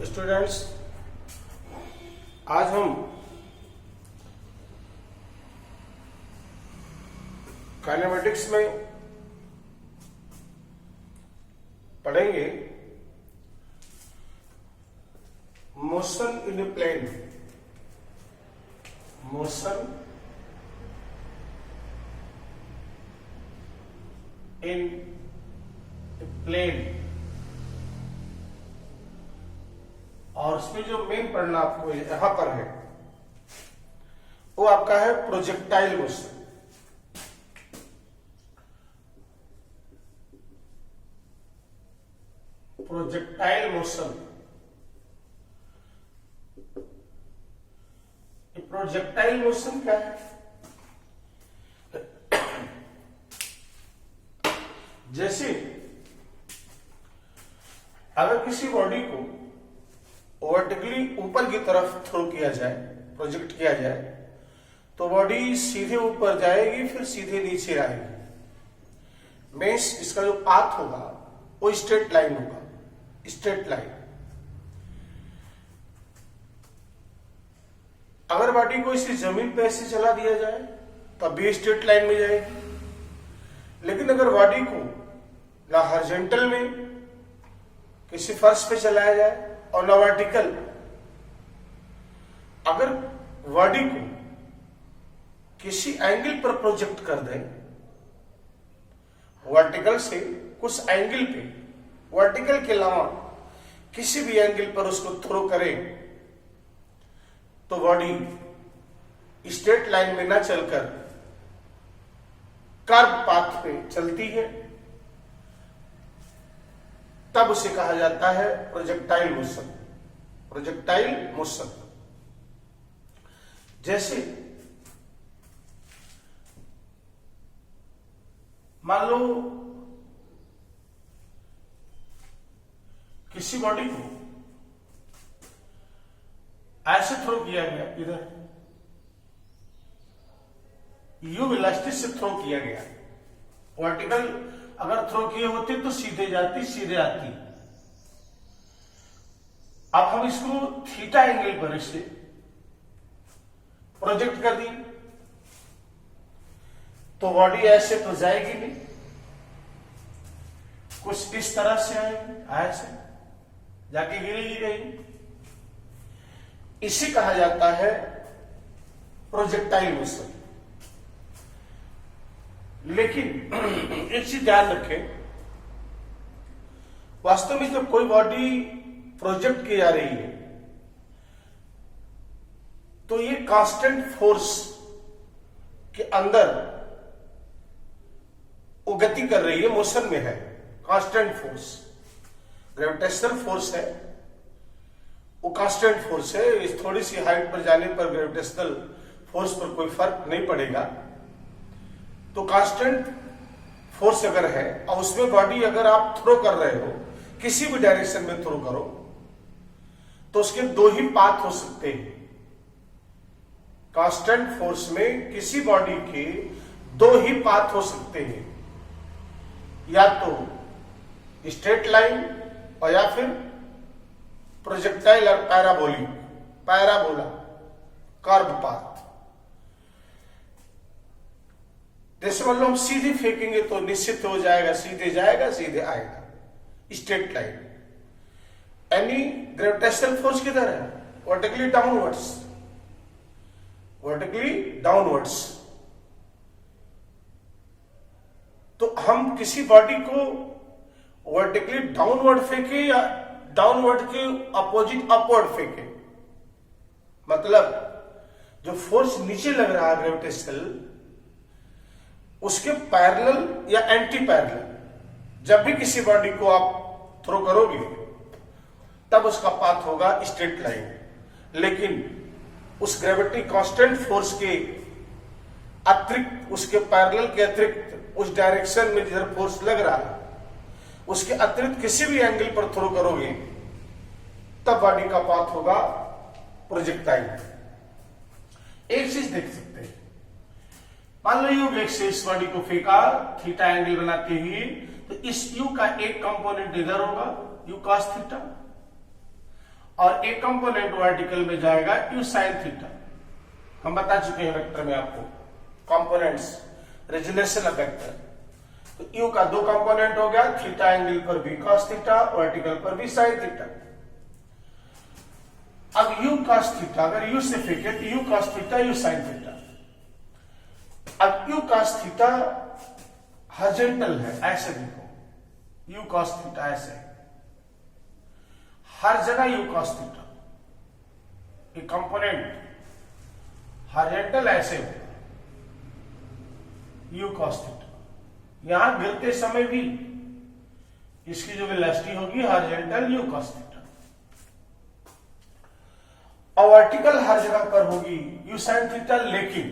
Students, आज हम kinematics में पढ़ेंगे motion in a plane. Motion in a plane, और उसमें जो मेन पढ़ना आपको यहां पर है वो आपका है projectile motion. Projectile motion, projectile motion क्या है? जैसे अगर किसी बॉडी को वर्टिकली ऊपर की तरफ थ्रो किया जाए, प्रोजेक्ट किया जाए, तो बॉडी सीधे ऊपर जाएगी, फिर सीधे नीचे आएगी। मीन्स इसका जो पाथ होगा वो स्ट्रेट लाइन होगा, स्ट्रेट लाइन। अगर बॉडी को इसी जमीन पे ऐसे चला दिया जाए तब भी स्ट्रेट लाइन में जाएगी। लेकिन अगर बॉडी को ना हॉरिजॉन्टल में किसी फर्श पे चलाया जाए और ना वर्टिकल, अगर बॉडी को किसी एंगल पर प्रोजेक्ट कर दें, वर्टिकल से कुछ एंगल पे, वर्टिकल के अलावा किसी भी एंगल पर उसको थ्रो करें, तो बॉडी स्ट्रेट लाइन में ना चलकर कर्व पाथ पे चलती है, तब उसे कहा जाता है प्रोजेक्टाइल मोशन। प्रोजेक्टाइल मोशन जैसे मान लो किसी बॉडी को ऐसे थ्रो किया गया, इधर यू वेलोसिटी से थ्रो किया गया। वर्टिकल अगर थ्रो किए होते तो सीधे जाती, सीधे आती। अब हम इसको थीटा एंगल पर इसे प्रोजेक्ट कर दी तो बॉडी ऐसे तो जाएगी नहीं, कुछ इस तरह से आएगी, ऐसे जाके गिरेगी कहीं। इसे कहा जाता है प्रोजेक्टाइल मोशन। लेकिन एक चीज ध्यान रखें, वास्तव में जब कोई बॉडी प्रोजेक्ट की जा रही है तो ये कांस्टेंट फोर्स के अंदर वो गति कर रही है, मोशन में है। कांस्टेंट फोर्स ग्रेविटेशनल फोर्स है, वो कांस्टेंट फोर्स है। इस थोड़ी सी हाइट पर जाने पर ग्रेविटेशनल फोर्स पर कोई फर्क नहीं पड़ेगा। तो कांस्टेंट फोर्स अगर है और उसमें बॉडी अगर आप थ्रो कर रहे हो, किसी भी डायरेक्शन में थ्रो करो, तो उसके दो ही पाथ हो सकते हैं। कांस्टेंट फोर्स में किसी बॉडी के दो ही पाथ हो सकते हैं, या तो स्ट्रेट लाइन और या फिर प्रोजेक्टाइल और पैराबोलिक, पैराबोला, कर्व पाथ। जैसे मान लो हम सीधे फेंकेंगे तो निश्चित हो जाएगा, सीधे जाएगा, सीधे आएगा, स्ट्रेट लाइन। यानी ग्रेविटेशनल फोर्स किधर है? Vertically downwards, vertically downwards. तो हम किसी बॉडी को वर्टिकली डाउनवर्ड फेंके या डाउनवर्ड के अपोजिट अपवर्ड फेंके, मतलब जो फोर्स नीचे लग रहा है ग्रेविटेशनल, उसके पैरेलल या एंटी पैरेलल जब भी किसी बॉडी को आप थ्रो करोगे तब उसका पाथ होगा स्ट्रेट लाइन। लेकिन उस ग्रेविटी कांस्टेंट फोर्स के अतिरिक्त, उसके पैरेलल के अतिरिक्त, उस डायरेक्शन में जिधर फोर्स लग रहा है उसके अतिरिक्त किसी भी एंगल पर थ्रो करोगे तब बॉडी का पाथ होगा प्रोजेक्टाइल। एक चीज देख सकते हैं, मान लो यू वेग से इस बॉडी को फेंका थीटा एंगल बनाते हुए, तो इस यू का एक कंपोनेंट इधर होगा, यू कॉस थीटा, और एक कंपोनेंट वर्टिकल में जाएगा यू साइन थीटा। हम बता चुके हैं वेक्टर में आपको कंपोनेंट्स रेजुलेशन ऑफ वेक्टर। तो यू का दो कंपोनेंट हो गया, थीटा एंगल पर भी cos थीटा, वर्टिकल पर भी साइन थीटा। अब यू cos थीटा अगर यू से फेंके तो you cos theta you sine theta. अब यू cos थीटा हॉरिजॉन्टल है, ऐसे देखो यू cos थीटा ऐसे, हर जगह यू cos थीटा, ये कंपोनेंट हॉरिजॉन्टल ऐसे होगा यू cos थीटा। यहां गिरते समय भी इसकी जो वेलोसिटी होगी हॉरिजॉन्टल यू cos थीटा, और वर्टिकल हर जगह पर होगी यू साइन थीटा। लेकिन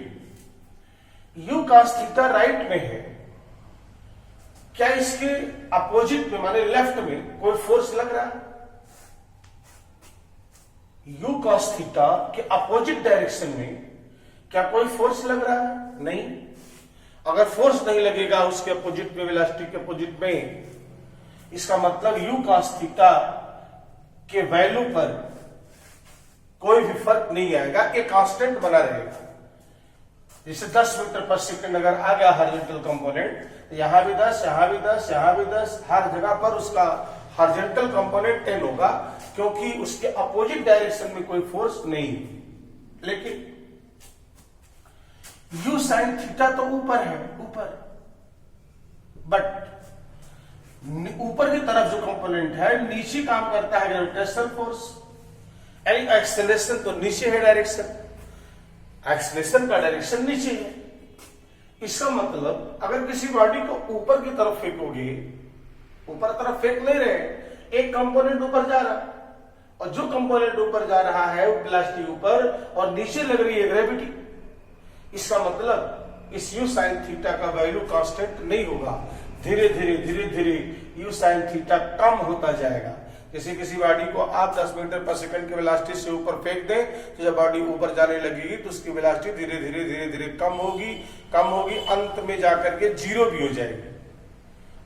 यू cos थीटा राइट में है, क्या इसके अपोजिट में माने लेफ्ट में कोई फोर्स लग रहा है? यू cos थीटा के अपोजिट डायरेक्शन में क्या कोई फोर्स लग रहा है? नहीं। अगर फोर्स नहीं लगेगा उसके अपोजिट में, वेलोसिटी के अपोजिट में, इसका मतलब यू cos थीटा के वैल्यू पर कोई भी फर्क नहीं आएगा, एक कांस्टेंट बना रहेगा। जैसे 10 मीटर पर सेकंड अगर आ गया हॉरिजॉन्टल कंपोनेंट, तो यहां भी 10, यहां भी 10, यहां भी 10, हर जगह पर उसका हॉरिजॉन्टल कंपोनेंट 10 होगा, क्योंकि उसके अपोजिट डायरेक्शन में कोई फोर्स नहीं। लेकिन यू साइन थीटा तो ऊपर है, ऊपर, बट ऊपर की तरफ जो कंपोनेंट है नीचे काम करता है ग्रेविटेशनल फोर्स, यानी एक्सेलरेशन तो नीचे है, डायरेक्शन एक्सेलरेशन का डायरेक्शन नीचे है। इसका मतलब अगर किसी बॉडी को ऊपर की तरफ फेंकोगे, ऊपर तरफ फेंक नहीं रहे, एक कंपोनेंट ऊपर जा रहा, और जो कंपोनेंट ऊपर जा रहा है वो वेलोसिटी ऊपर और नीचे लग रही है ग्रेविटी। इसका मतलब इस यू साइन थीटा का वैल्यू कांस्टेंट नहीं होगा, धीरे धीरे धीरे धीरे यू साइन थीटा कम होता जाएगा। जैसे किसी बॉडी को आप 10 मीटर पर सेकंड की वेलोसिटी से ऊपर फेंक दें, तो जब बॉडी ऊपर जाने लगेगी तो उसकी वेलोसिटी धीरे धीरे धीरे धीरे कम होगी, अंत में जाकर के जीरो भी हो जाएगी।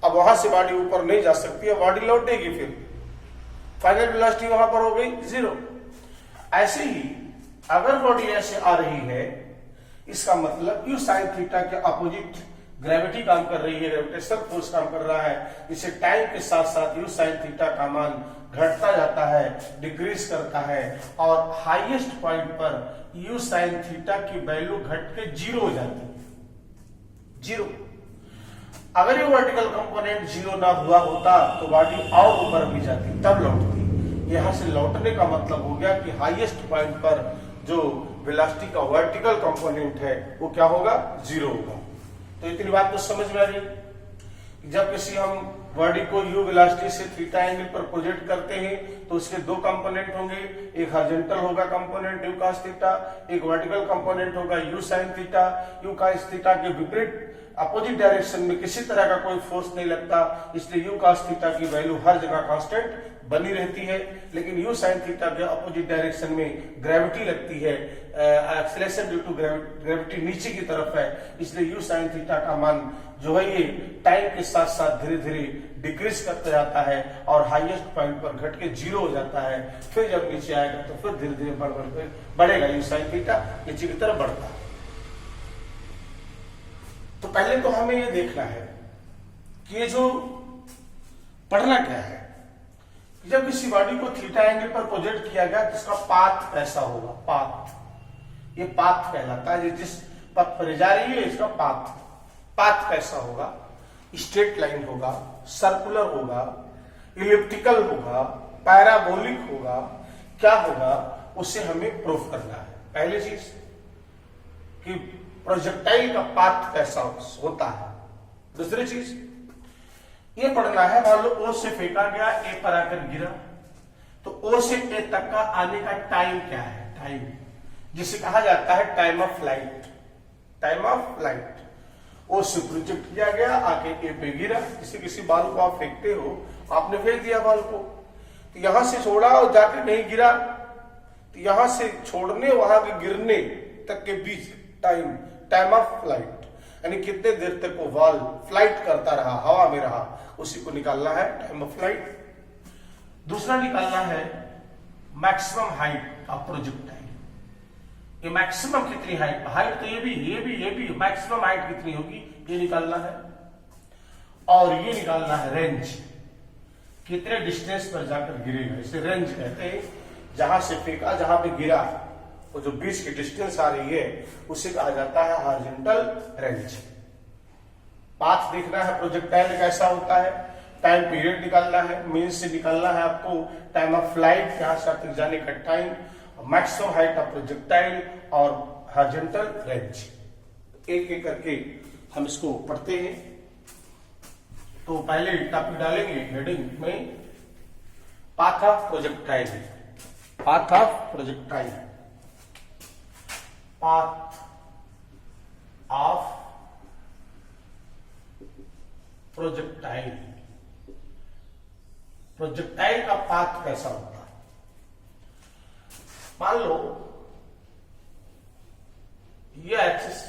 अब वहां से बॉडी ऊपर नहीं जा सकती है, बॉडी लौटेगी, फिर फाइनल वेलोसिटी वहां पर हो गई जीरो। ऐसे ही अगर बॉडी ऐसे आ रही है, इसका मतलब यू साइन थीटा के अपोजिट ग्रेविटी काम कर रही है, ग्रेविटेशनल फोर्स काम कर रहा है, जिससे टाइम के साथ साथ यू साइन थीटा का मान घटता जाता है, डिक्रीज करता है, और हाईएस्ट पॉइंट पर यू साइन थीटा की वैल्यू घट के जीरो हो जाती है, जीरो। अगर ये वर्टिकल कंपोनेंट जीरो ना हुआ होता तो बॉडी और ऊपर भी जाती, तब लौटती। यहां से लौटने का मतलब हो गया कि हाईएस्ट पॉइंट पर जो वेलोसिटी का वर्टिकल कंपोनेंट है वो क्या होगा? जीरो होगा। तो इतनी बात तो समझ में आ गई। जब किसी हम बॉडी को यू वेलोसिटी से थीटा एंगल पर प्रोजेक्ट करते हैं तो उसके दो कंपोनेंट होंगे, एक हॉरिजॉन्टल होगा कंपोनेंट यू cos थीटा, एक वर्टिकल कंपोनेंट होगा you sin theta. You cos theta के विपरीत अपोजिट डायरेक्शन में किसी तरह का कोई फोर्स नहीं लगता, इसलिए यू cos थीटा की वैल्यू हर जगह कांस्टेंट बनी रहती है। लेकिन यू sin थीटा के अपोजिट डायरेक्शन में ग्रेविटी लगती है, एक्सेलरेशन ड्यू टू ग्रेविटी नीचे की तरफ है, इसलिए यू sin थीटा का मान जो है ये टाइम के साथ साथ धीरे धीरे डिक्रीज करता जाता है और हाईएस्ट पॉइंट पर घट के जीरो हो जाता है। फिर जब नीचे आएगा तो फिर धीरे धीरे बढ़ेगा, यू sin थीटा नीचे की तरफ बढ़ता है। तो पहले तो हमें ये देखना है कि ये जो पढ़ना क्या है, जब किसी बॉडी को थीटा एंगल पर प्रोजेक्ट किया गया तो इसका पाथ कैसा होगा? पाथ, ये पाथ कहलाता है, जिस पथ पर जा रही है इसका पाथ। पाथ कैसा होगा? स्ट्रेट लाइन होगा, सर्कुलर होगा, इलिप्टिकल होगा, पैराबोलिक होगा, क्या होगा उसे हमें प्रूफ करना है। पहली चीज कि प्रोजेक्टाइल का पाथ कैसा होता है। दूसरी चीज ये पढ़ना है, मान लो ओ से फेंका गया, ए पर आकर गिरा, तो ओ से ए तक का आने का टाइम क्या है? टाइम, जिसे कहा जाता है time of flight. Time of flight, O से प्रोजेक्ट किया गया, आके ए पे गिरा। किसी बाल को आप फेंकते हो, आपने फेंक दिया बाल को, तो यहां से छोड़ा और जाके नहीं गिरा, तो यहां से छोड़ने वहां के गिरने तक के बीच टाइम ऑफ फ्लाइट, यानी कितने देर तक वो बॉल फ्लाइट करता रहा, हवा में रहा, उसी को निकालना है टाइम ऑफ फ्लाइट। दूसरा निकालना है मैक्सिमम हाइट का प्रोजेक्टाइल। ये मैक्सिमम कितनी हाइट, हाइट तो ये भी मैक्सिमम हाइट कितनी होगी ये निकालना है, और ये निकालना है रेंज, कितने डिस्टेंस पर जाकर गिरेगा। इसे रेंज कहते हैं। जहां से फेंका, जहां पे गिरा, वो जो बीच की डिस्टेंस आ रही है उसे कहा जाता है हॉरिजॉन्टल रेंज। पाथ देखना है प्रोजेक्टाइल कैसा होता है, टाइम पीरियड निकालना है, मीन से निकालना है आपको टाइम ऑफ फ्लाइट, यहां से तक जाने का time, maximum height of projectile और हॉरिजॉन्टल रेंज। एक एक करके हम इसको पढ़ते हैं। तो पहले टॉपिक डालेंगे हेडिंग में, path of projectile, path of projectile, path of projectile. Projectile का पाथ कैसा होता है। मान लो ये axis,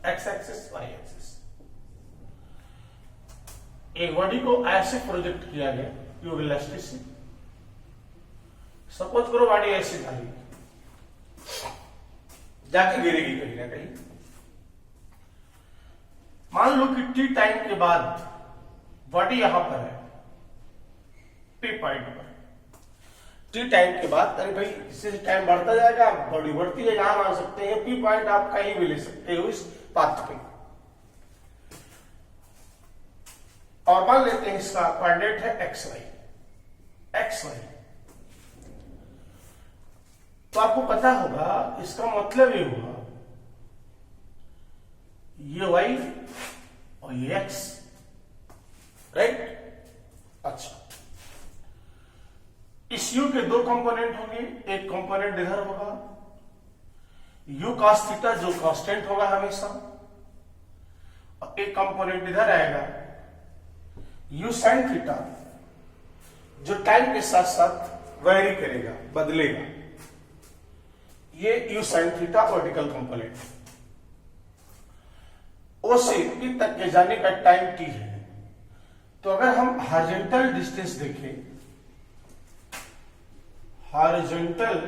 X axis, Y axis, एक बॉडी को ऐसे प्रोजेक्ट किया गया यूं वेलोसिटी से। सपोज करो बॉडी ऐसे जाएगी, जाके गिरेगी कहीं ना कहीं। मान लो कि टी टाइम के बाद बॉडी यहां पर है, पी पॉइंट पर। टी टाइम के बाद, अरे भाई इससे टाइम बढ़ता जाएगा, बॉडी बढ़ती है, यहां मान सकते हैं पी पॉइंट आप कहीं भी ले सकते हो इस पाथ पे। और मान लेते हैं इसका कोऑर्डिनेट है एक्स वाई, एक्स वाई। तो आपको पता होगा इसका मतलब ये हुआ ये वाई और ये एक्स, राइट। अच्छा, इस यू के दो कंपोनेंट होंगे, एक कंपोनेंट इधर होगा यू कॉस थीटा जो कांस्टेंट होगा हमेशा, और एक कंपोनेंट इधर आएगा यू साइन थीटा जो टाइम के साथ साथ वेरी करेगा, बदलेगा। ये u sine theta vertical component. O से पी तक के जाने का टाइम टी है। तो अगर हम हॉरिजॉन्टल डिस्टेंस देखें, horizontal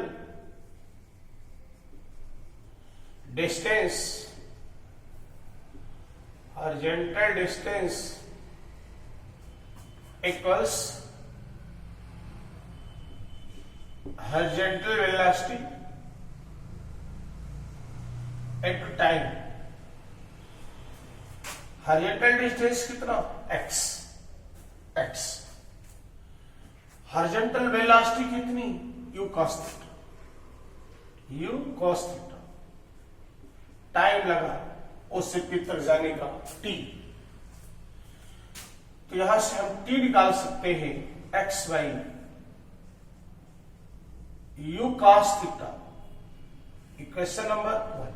distance, horizontal distance equals horizontal velocity into time. Horizontal distance कितना, x, x। हॉरिजॉन्टल वेलोसिटी कितनी, u cos theta, u cos theta. Time लगा उससे पी तक जाने का t। तो यहां से हम t निकाल सकते हैं X Y u cos theta, equation number 1।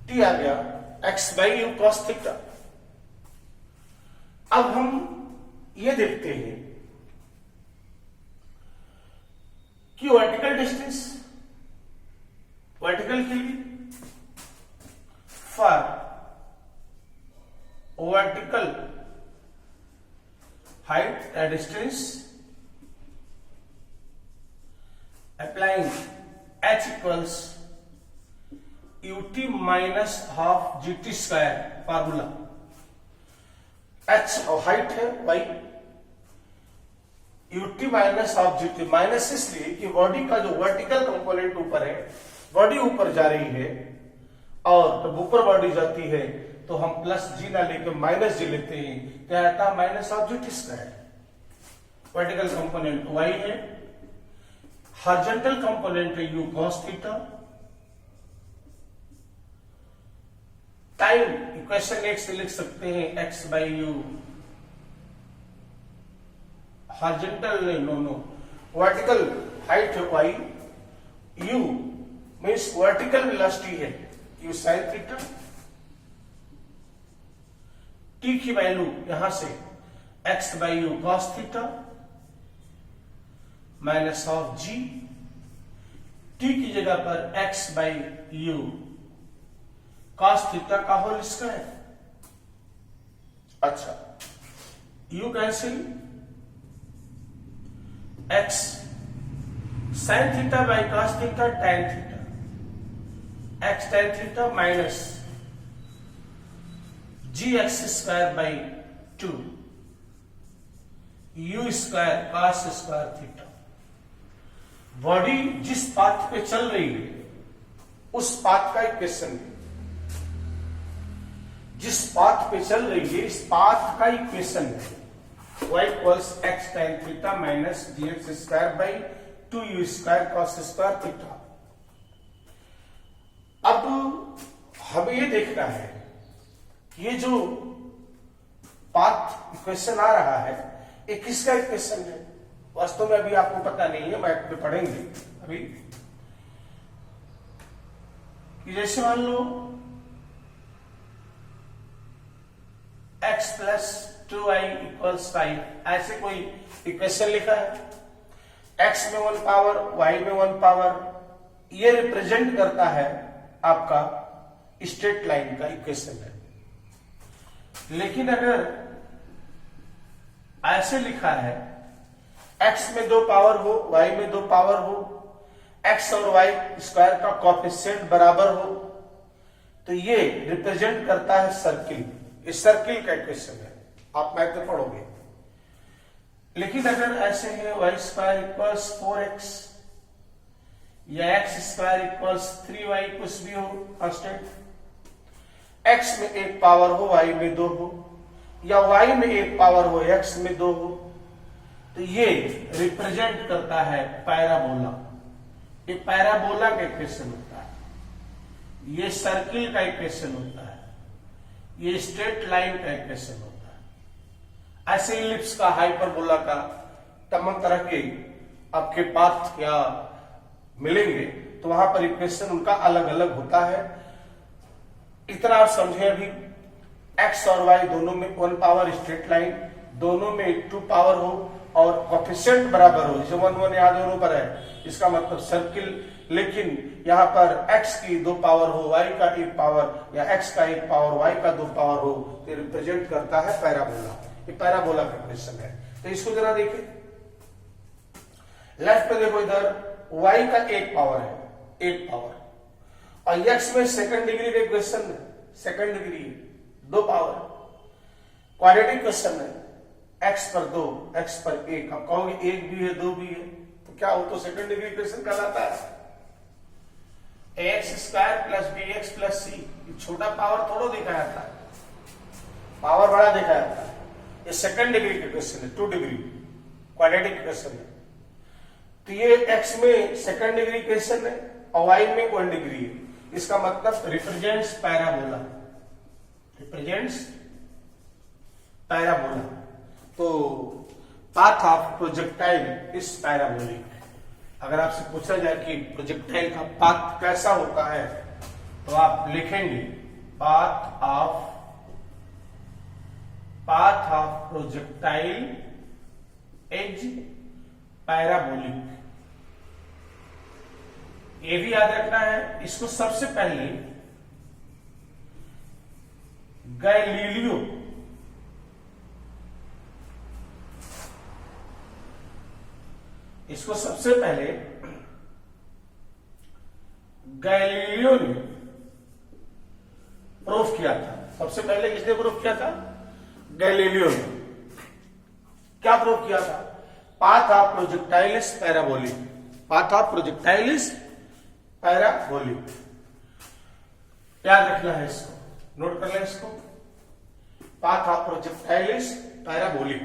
t आ गया X by U cos theta. अब हम ये देखते हैं कि वर्टिकल डिस्टेंस, वर्टिकल के लिए फॉर वर्टिकल हाइट या distance applying h equals ut minus half gt square formula. h और हाइट है y, ut minus half gt, minus इसलिए कि बॉडी का जो वर्टिकल कंपोनेंट ऊपर है, बॉडी ऊपर जा रही है, और जब ऊपर बॉडी जाती है तो हम प्लस जी ना लेके माइनस जी लेते हैं, क्या आता है minus half gt square. Vertical component y है, हॉरिजॉन्टल कंपोनेंट है u cos theta. Time equation एक से लिख सकते हैं x by U, horizontal no vertical height है y, u means vertical velocity है u साइन थीटा। t की वैल्यू यहां से x by U cos theta minus of g, t की जगह पर x by U cos theta का whole square. अच्छा, u cancel, x sine theta by cos theta tan theta, X tan theta minus G X square by 2 U square cos square theta. Body जिस path पे चल रही है उस path का equation है, जिस पाथ पे चल रही है इस पाथ का इक्वेशन है y equals x tan theta minus D x square by 2 U square cos square theta. अब हमें ये देखना है कि ये जो पाथ इक्वेशन आ रहा है ये किसका इक्वेशन है। वास्तव में अभी आपको पता नहीं है, मैथ में पढ़ेंगे अभी। कि जैसे मान लो x प्लस 2y इक्वल्स 5, ऐसे कोई इक्वेशन लिखा है, x में 1 पावर y में 1 पावर, ये रिप्रेजेंट करता है आपका स्ट्रेट लाइन का इक्वेशन है। लेकिन अगर ऐसे लिखा है x में 2 पावर हो y में 2 पावर हो, x और y स्क्वायर का कोएफिशिएंट बराबर हो, तो ये रिप्रेजेंट करता है सर्किल। इस सर्किल का इक्वेशन है, आप मैथ में पढ़ोगे। लेकिन अगर ऐसे है y स्क्वायर इक्वल्स 4x या x स्क्वायर इक्वल्स 3y, कुछ भी हो कांस्टेंट, x में 1 पावर हो y में 2 हो, या y में 1 पावर हो x में 2 हो, तो ये रिप्रेजेंट करता है पैराबोला। ये पैराबोला का इक्वेशन होता है, ये सर्किल का इक्वेशन होता है, ये स्ट्रेट लाइन का इक्वेशन होता है। ऐसे इलिप्स का, हाइपरबोला का, तमाम तरह के आपके पाथ या मिलेंगे तो वहां पर इक्वेशन उनका अलग अलग होता है। इतना आप समझे अभी, x और y दोनों में 1 पावर स्ट्रेट लाइन, दोनों में 2 पावर हो और कोएफिशिएंट बराबर हो, जैसे 1 1 यहाँ दोनों पर है, इसका मतलब सर्किल। लेकिन यहाँ पर x की 2 पावर हो, y का 1 पावर, या x का 1 पावर y का 2 पावर हो, तो रिप्रेजेंट करता है पैराबोला। ये पैराबोला का इक्वेशन है। तो इसको जरा देखिए, लेफ्ट में देखो, इधर y का 1 पावर है, 1 पावर, और x में सेकंड डिग्री का इक्वेशन है, second degree 2 power, quadratic question है, x पर 2 x पर 1। आप कहोगे 1 भी है 2 भी है, तो क्या हो, तो सेकंड डिग्री इक्वेशन कहलाता है। ax square plus bx plus c, छोटा पावर थोड़ा दिखाया था, पावर बड़ा दिखाया था। ये सेकंड डिग्री का क्वेश्चन है, 2 डिग्री क्वाड्रेटिक क्वेश्चन है। तो ये x में सेकंड डिग्री क्वेश्चन है और y में 1 डिग्री है। इसका मतलब रिप्रेजेंट्स पैराबोला, रिप्रेजेंट्स पैराबोला। तो path of projectile is parabolic. अगर आपसे पूछा जाए कि प्रोजेक्टाइल का पाथ कैसा होता है, तो आप लिखेंगे path of projectile is parabolic. ये भी याद रखना है। इसको सबसे पहले गैलीलियो गैलीलियो ने प्रूफ किया था। सबसे पहले किसने प्रूफ किया था? गैलीलियो ने। क्या प्रूफ किया था? Path of projectile is parabolic. Path of projectile is parabolic. याद रखना है, इसको नोट कर लें। इसको path of projectile is parabolic.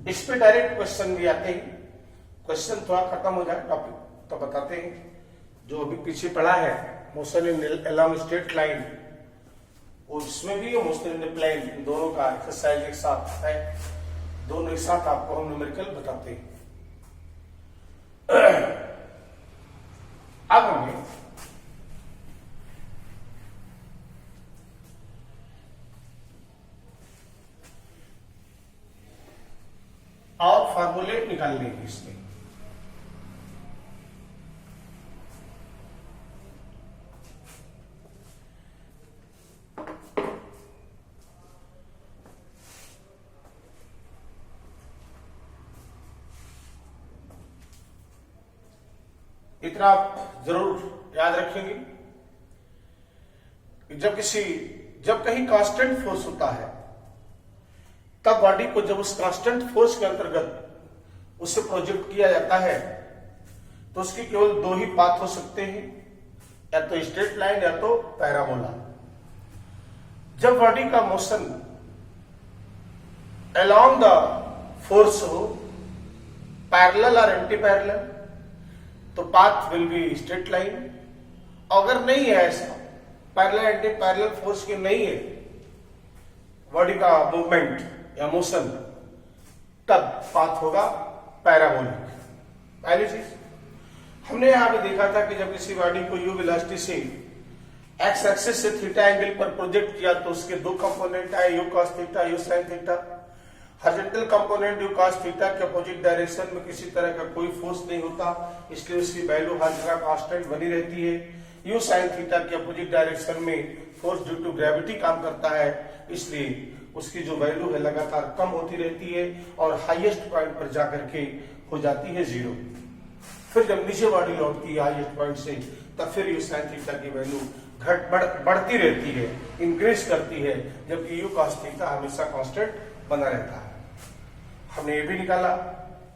इस पे डायरेक्ट क्वेश्चन भी आते हैं। क्वेश्चन थोड़ा खत्म हो जाए टॉपिक तो बताते हैं। जो अभी पीछे पड़ा है motion in along straight line, उसमें भी मोशन इन प्लेन, दोनों का एक्सरसाइज एक साथ है। दोनों एक साथ आपको हम न्यूमेरिकल बताते हैं। अब हमें और फार्मूले निकालने हैं इसमें। इतना आप जरूर याद रखेंगे। जब कहीं कांस्टेंट फोर्स होता है तब बॉडी को जब उस कांस्टेंट फोर्स के अंतर्गत उसे प्रोजेक्ट किया जाता है तो उसकी केवल दो ही पाथ हो सकते हैं, या तो स्ट्रेट लाइन या तो पैराबोला। जब बॉडी का मोशन अलोंग द फोर्स हो, पैरेलल और एंटी पैरेलल, तो path will be straight line. अगर नहीं है ऐसा, पैरेलल एंटी पैरेलल फोर्स की नहीं है बॉडी का मूवमेंट या मोशन, तब पाथ होगा पैराबोलिक। पहली चीज हमने यहां पे देखा था कि जब किसी बॉडी को यू वेलोसिटी से एक्स एक्सिस से थीटा एंगल पर प्रोजेक्ट किया तो उसके दो कंपोनेंट आए, you cos theta, you sine theta. Horizontal component you cos theta के अपोजिट डायरेक्शन में किसी तरह का कोई फोर्स नहीं होता, इसलिए उसकी वैल्यू हर जगह कांस्टेंट बनी रहती है। यू साइन थीटा के अपोजिट डायरेक्शन में फोर्स ड्यू टू ग्रेविटी काम करता है, इसलिए उसकी जो वैल्यू है लगातार कम होती रहती है और हाईएस्ट पॉइंट पर जाकर के हो जाती है 0। फिर जब नीचे बॉडी लौटती है हाईएस्ट पॉइंट से, तब फिर यू साइन थीटा की वैल्यू बढ़ती रहती है, इंक्रीज करती है, जबकि यू कॉस थीटा हमेशा कांस्टेंट बना रहता है। हमने ये भी निकाला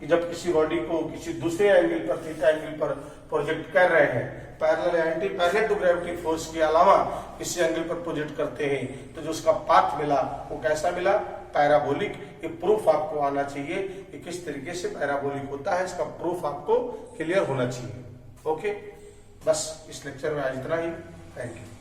कि जब किसी बॉडी को किसी दूसरे एंगल पर, थीटा एंगल पर प्रोजेक्ट कर रहे हैं, पैरेलल या anti parallel to gravity force के अलावा किसी एंगल पर प्रोजेक्ट करते हैं, तो जो उसका पाथ मिला वो कैसा मिला? पैराबोलिक। ये प्रूफ आपको आना चाहिए कि किस तरीके से पैराबोलिक होता है, इसका प्रूफ आपको क्लियर होना चाहिए। ओके, बस इस लेक्चर में आज इतना ही। Thank you.